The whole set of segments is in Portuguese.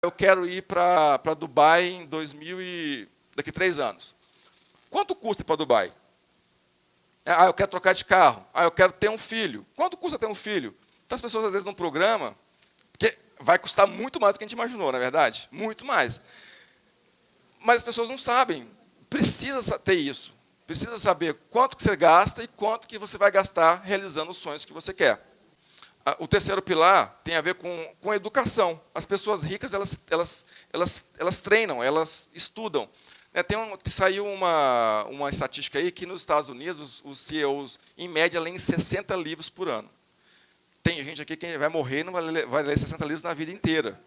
Eu quero ir para Dubai em daqui 3 anos. Quanto custa ir para Dubai? Eu quero trocar de carro. Eu quero ter um filho. Quanto custa ter um filho? Então, as pessoas, às vezes, não programam, porque vai custar muito mais do que a gente imaginou, na verdade. Muito mais. Mas as pessoas não sabem. Precisa ter isso. Precisa saber quanto que você gasta e quanto que você vai gastar realizando os sonhos que você quer. O terceiro pilar tem a ver com a educação. As pessoas ricas, elas treinam, elas estudam. Saiu uma estatística aí que nos Estados Unidos os CEOs, em média, leem 60 livros por ano. Tem gente aqui que vai morrer e não vai ler 60 livros na vida inteira.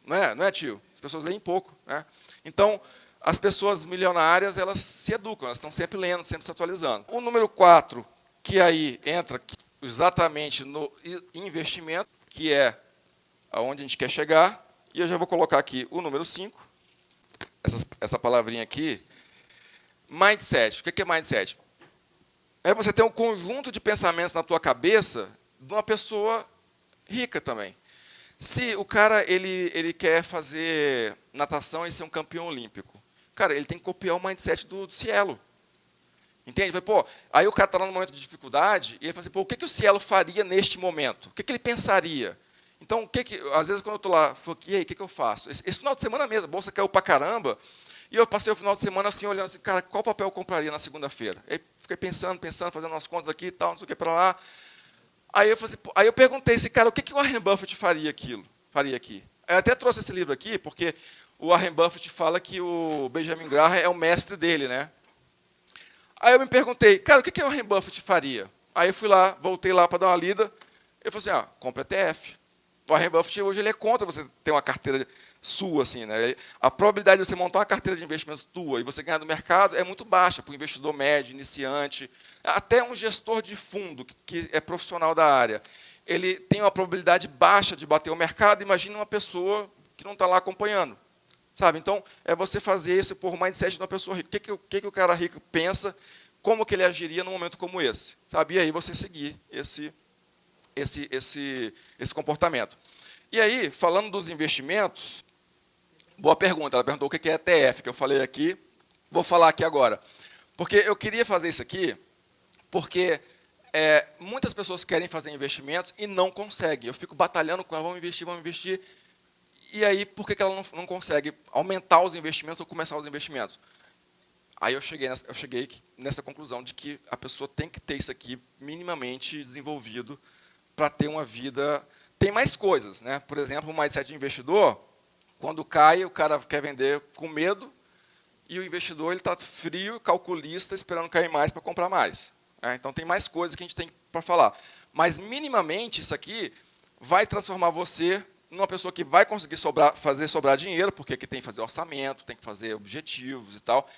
Não é, tio? As pessoas leem pouco. Né? Então, as pessoas milionárias, elas se educam, elas estão sempre lendo, sempre se atualizando. O número 4, que aí entra exatamente no investimento, que é aonde a gente quer chegar, e eu já vou colocar aqui o número 5, essa palavrinha aqui, mindset. O que é mindset? É você ter um conjunto de pensamentos na tua cabeça de uma pessoa rica também. Se o cara ele quer fazer natação e ser um campeão olímpico, cara, ele tem que copiar o mindset do Cielo. Entende? Aí o cara está lá num momento de dificuldade e ele fala assim, o que o Cielo faria neste momento? O que ele pensaria? Então, às vezes, quando eu estou lá, eu falo, e aí, o que eu faço? Esse final de semana mesmo, a bolsa caiu para caramba, e eu passei o final de semana assim, olhando assim, cara, qual papel eu compraria na segunda-feira? Aí fiquei pensando, fazendo umas contas aqui e tal, não sei o que para lá. Aí eu perguntei esse cara, o que o Warren Buffett faria aqui? Eu até trouxe esse livro aqui, porque o Warren Buffett fala que o Benjamin Graham é o mestre dele, né? Aí eu me perguntei, cara, o que o Warren Buffett faria? Aí eu fui lá, voltei lá para dar uma lida, eu falei assim, compra ETF. O Warren Buffett hoje ele é contra você ter uma carteira sua, assim, né? A probabilidade de você montar uma carteira de investimentos tua e você ganhar no mercado é muito baixa para o investidor médio, iniciante, até um gestor de fundo que é profissional da área. Ele tem uma probabilidade baixa de bater o mercado, imagina uma pessoa que não está lá acompanhando. Sabe? Então, é você fazer esse por mindset de uma pessoa rica. O que o cara rico pensa, como que ele agiria num momento como esse. Sabe? E aí você seguir esse comportamento. E aí, falando dos investimentos, boa pergunta, ela perguntou o que é ETF, que eu falei aqui, vou falar aqui agora. Porque eu queria fazer isso aqui, porque muitas pessoas querem fazer investimentos e não conseguem. Eu fico batalhando com ela, vamos investir. E aí, por que ela não consegue aumentar os investimentos ou começar os investimentos? Aí eu cheguei nessa conclusão de que a pessoa tem que ter isso aqui minimamente desenvolvido para ter uma vida... Tem mais coisas, né? Por exemplo, o mindset de investidor, quando cai, o cara quer vender com medo e o investidor está frio, calculista, esperando cair mais para comprar mais. Então, tem mais coisas que a gente tem para falar. Mas, minimamente, isso aqui vai transformar você numa pessoa que vai conseguir fazer sobrar dinheiro, porque aqui tem que fazer orçamento, tem que fazer objetivos e tal,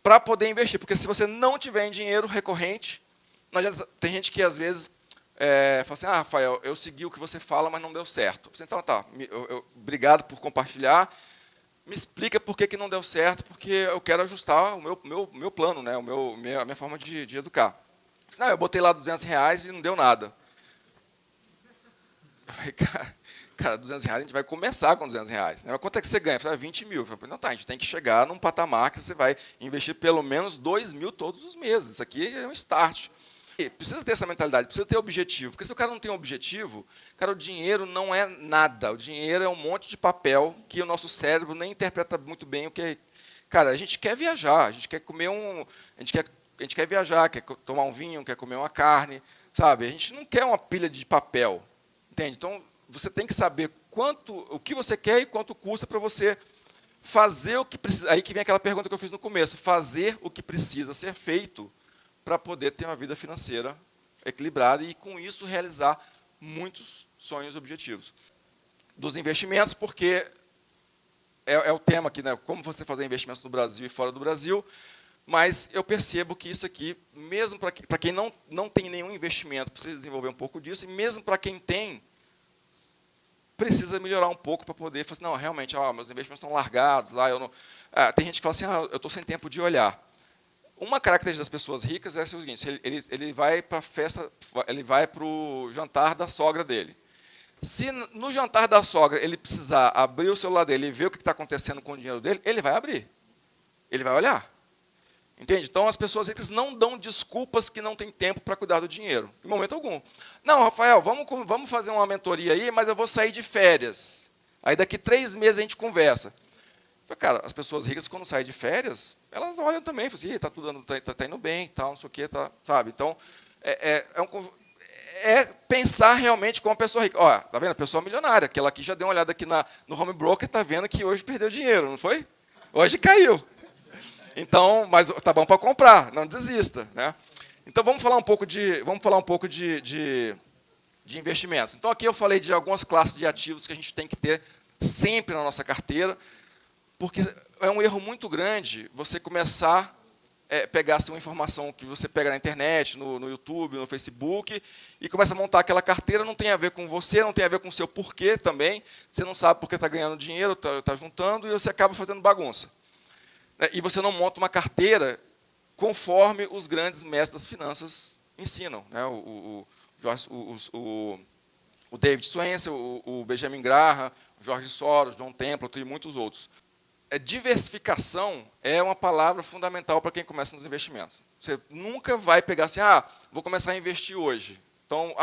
para poder investir. Porque se você não tiver em dinheiro recorrente, não adianta, tem gente que, às vezes, fala assim, Rafael, eu segui o que você fala, mas não deu certo. Então, tá, obrigado por compartilhar. Me explica por que não deu certo, porque eu quero ajustar o meu plano, né, a minha forma de educar. Eu botei lá R$200 e não deu nada. Eu falei, cara, R$200 a gente vai começar com R$200. Né? Quanto é que você ganha? Eu falei, 20 mil. Eu falei, não, tá, a gente tem que chegar num patamar que você vai investir pelo menos 2 mil todos os meses. Isso aqui é um start. E precisa ter essa mentalidade, precisa ter objetivo. Porque se o cara não tem um objetivo, cara, o dinheiro não é nada. O dinheiro é um monte de papel que o nosso cérebro nem interpreta muito bem o que é. Cara, a gente quer viajar, a gente quer comer a gente quer viajar, quer tomar um vinho, quer comer uma carne, sabe? A gente não quer uma pilha de papel. Entende? Então, você tem que saber o que você quer e quanto custa para você fazer o que precisa. Aí que vem aquela pergunta que eu fiz no começo, fazer o que precisa ser feito para poder ter uma vida financeira equilibrada e, com isso, realizar muitos sonhos e objetivos. Dos investimentos, porque é o tema aqui, né? Como você fazer investimentos no Brasil e fora do Brasil, mas eu percebo que isso aqui, mesmo para quem não tem nenhum investimento, precisa desenvolver um pouco disso, e mesmo para quem tem, precisa melhorar um pouco para poder falar assim, não, realmente, meus investimentos estão largados, lá eu não... tem gente que fala assim, eu estou sem tempo de olhar. Uma característica das pessoas ricas é o seguinte, ele vai para a festa, ele vai para o jantar da sogra dele. Se no jantar da sogra ele precisar abrir o celular dele e ver o que está acontecendo com o dinheiro dele, ele vai abrir. Ele vai olhar. Entende? Então, as pessoas ricas não dão desculpas que não têm tempo para cuidar do dinheiro, em momento algum. Não, Rafael, vamos fazer uma mentoria aí, mas eu vou sair de férias. Aí, daqui 3 meses, a gente conversa. Cara, as pessoas ricas, quando saem de férias, elas olham também, falam assim, tá indo bem, tal, não sei o quê, tá, sabe? Então, é pensar realmente como uma pessoa rica. Olha, tá vendo? A pessoa milionária, aquela aqui já deu uma olhada aqui no home broker, está vendo que hoje perdeu dinheiro, não foi? Hoje caiu. Então, mas tá bom para comprar, não desista, né? Então vamos falar um pouco de investimentos. Então aqui eu falei de algumas classes de ativos que a gente tem que ter sempre na nossa carteira, porque é um erro muito grande você começar a pegar assim, uma informação que você pega na internet, no YouTube, no Facebook, e começa a montar aquela carteira, não tem a ver com você, não tem a ver com o seu porquê também, você não sabe porque está ganhando dinheiro, está juntando, e você acaba fazendo bagunça. E você não monta uma carteira conforme os grandes mestres das finanças ensinam. Né? O David Swensen, o Benjamin Graham, o George Soros, John Templeton e muitos outros. Diversificação é uma palavra fundamental para quem começa nos investimentos. Você nunca vai pegar assim, vou começar a investir hoje. Então,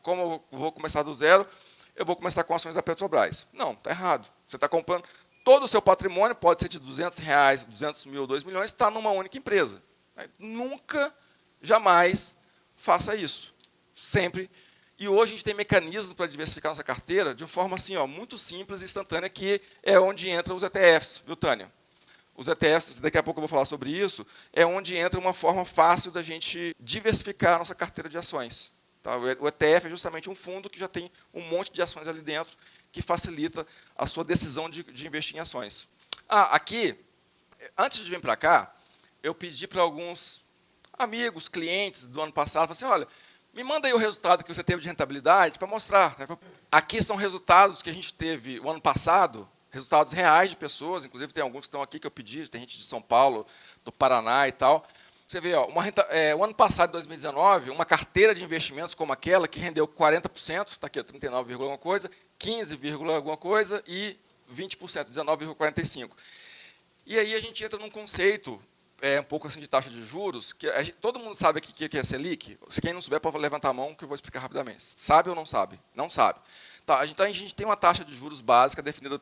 como eu vou começar do zero, eu vou começar com ações da Petrobras. Não, está errado. Você está comprando... Todo o seu patrimônio pode ser de R$200, 200 mil, 2 milhões, está numa única empresa. Nunca, jamais faça isso. Sempre. E hoje a gente tem mecanismos para diversificar nossa carteira de uma forma assim, muito simples e instantânea, que é onde entram os ETFs, viu, Tânia? Os ETFs, daqui a pouco eu vou falar sobre isso, é onde entra uma forma fácil da gente diversificar a nossa carteira de ações. Tá? O ETF é justamente um fundo que já tem um monte de ações ali dentro, que facilita a sua decisão de investir em ações. Aqui, antes de vir para cá, eu pedi para alguns amigos, clientes do ano passado, falei assim, olha, me manda aí o resultado que você teve de rentabilidade para mostrar. Né? Aqui são resultados que a gente teve o ano passado, resultados reais de pessoas, inclusive tem alguns que estão aqui que eu pedi, tem gente de São Paulo, do Paraná e tal. Você vê, o ano passado, 2019, uma carteira de investimentos como aquela, que rendeu 40%, está aqui, 39, alguma coisa, 15, alguma coisa e 20%, 19,45%. E aí a gente entra num conceito, um pouco assim de taxa de juros, que todo mundo sabe o que é Selic. Quem não souber pode levantar a mão, que eu vou explicar rapidamente. Sabe ou não sabe? Não sabe. Tá, então a gente tem uma taxa de juros básica definida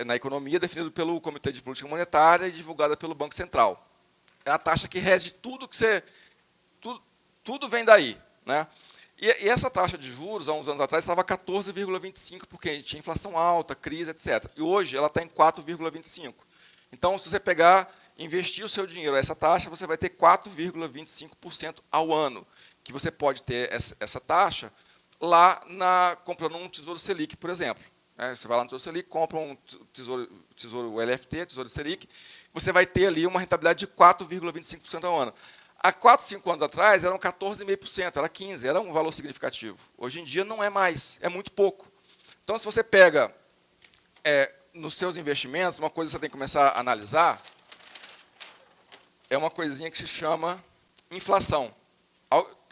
na economia, definida pelo Comitê de Política Monetária e divulgada pelo Banco Central. É a taxa que rege tudo que você... Tudo vem daí, né? E essa taxa de juros, há uns anos atrás, estava 14,25%, porque a gente tinha inflação alta, crise, etc. E hoje ela está em 4,25%. Então, se você investir o seu dinheiro a essa taxa, você vai ter 4,25% ao ano, que você pode ter essa taxa lá comprando um Tesouro Selic, por exemplo. Você vai lá no Tesouro Selic, compra um Tesouro LFT, Tesouro Selic, você vai ter ali uma rentabilidade de 4,25% ao ano. Há 4, 5 anos atrás, eram 14,5%, era 15%, era um valor significativo. Hoje em dia, não é mais, é muito pouco. Então, se você pega nos seus investimentos, uma coisa que você tem que começar a analisar é uma coisinha que se chama inflação.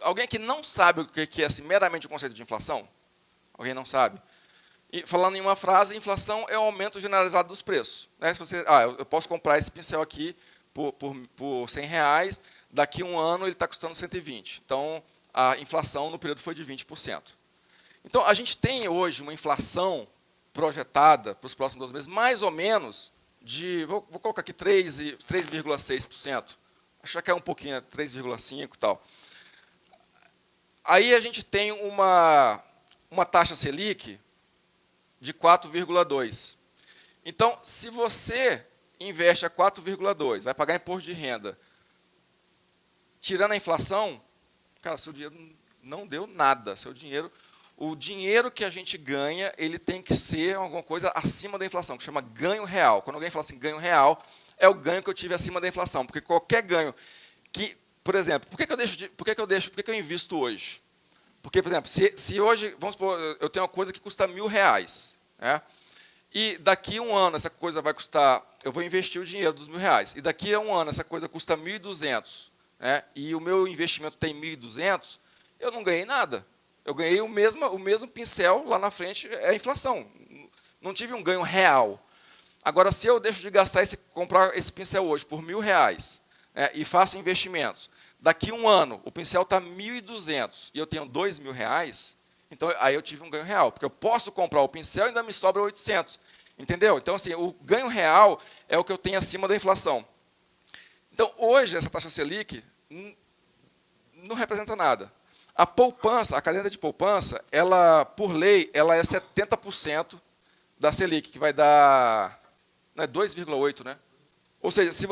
Alguém que não sabe o que é assim, meramente o conceito de inflação? Alguém não sabe? E, falando em uma frase, inflação é o aumento generalizado dos preços. Né? Se você, eu posso comprar esse pincel aqui por R$100, daqui a um ano ele está custando 120. Então, a inflação no período foi de 20%. Então, a gente tem hoje uma inflação projetada para os próximos 12 meses, mais ou menos, vou colocar aqui 3,6%. Acho que é um pouquinho, 3,5% e tal. Aí a gente tem uma taxa Selic de 4,2%. Então, se você investe a 4,2%, vai pagar imposto de renda, tirando a inflação, cara, seu dinheiro não deu nada. O dinheiro que a gente ganha, ele tem que ser alguma coisa acima da inflação, que chama ganho real. Quando alguém fala assim, ganho real, é o ganho que eu tive acima da inflação. Porque qualquer ganho que, por exemplo, por que eu invisto hoje? Porque, por exemplo, se hoje, vamos supor, eu tenho uma coisa que custa R$1.000, né? E daqui a um ano essa coisa vai custar, eu vou investir o dinheiro dos R$1.000, e daqui a um ano essa coisa custa 1.200, né? E o meu investimento tem 1.200, eu não ganhei nada. Eu ganhei o mesmo pincel lá na frente, é a inflação. Não tive um ganho real. Agora, se eu deixo de gastar comprar esse pincel hoje por R$1.000, né, e faço investimentos, daqui a um ano o pincel está R$1.200 e eu tenho R$2.000, então aí eu tive um ganho real, porque eu posso comprar o pincel e ainda me sobra 800. Entendeu? Então, assim, o ganho real é o que eu tenho acima da inflação. Então, hoje, essa taxa Selic não representa nada. A poupança, a caderneta de poupança, ela, por lei, ela é 70% da Selic, que vai dar 2,8, né? Ou seja, se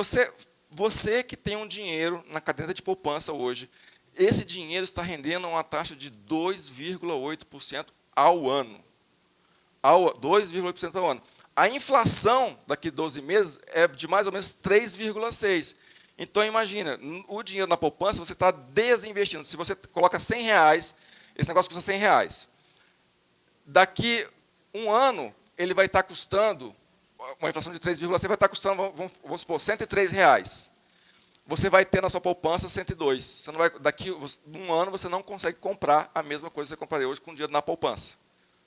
você que tem um dinheiro na caderneta de poupança hoje, esse dinheiro está rendendo uma taxa de 2,8% ao ano. 2,8% ao ano. A inflação daqui a 12 meses é de mais ou menos 3,6%. Então, imagina, o dinheiro na poupança você está desinvestindo. Se você coloca R$100, esse negócio custa R$100. Daqui um ano, ele vai estar custando, uma inflação de 3,6 vai estar custando, vamos supor, R$103. Você vai ter na sua poupança 102. Você não vai, daqui um ano, você não consegue comprar a mesma coisa que você compraria hoje com dinheiro na poupança.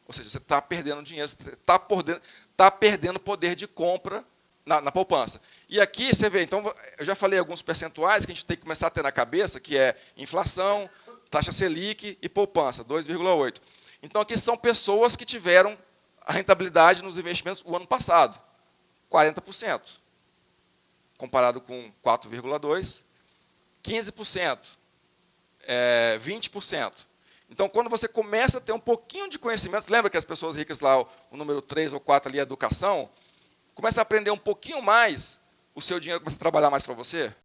Ou seja, você está perdendo dinheiro, você está perdendo poder de compra na poupança. E aqui, você vê, então, eu já falei alguns percentuais que a gente tem que começar a ter na cabeça, que é inflação, taxa Selic e poupança, 2,8. Então, aqui são pessoas que tiveram a rentabilidade nos investimentos o ano passado, 40%, comparado com 4,2%, 15%, 20%. Então, quando você começa a ter um pouquinho de conhecimento, lembra que as pessoas ricas lá, o número 3 ou 4 ali é educação, começa a aprender um pouquinho mais, o seu dinheiro começa a trabalhar mais para você.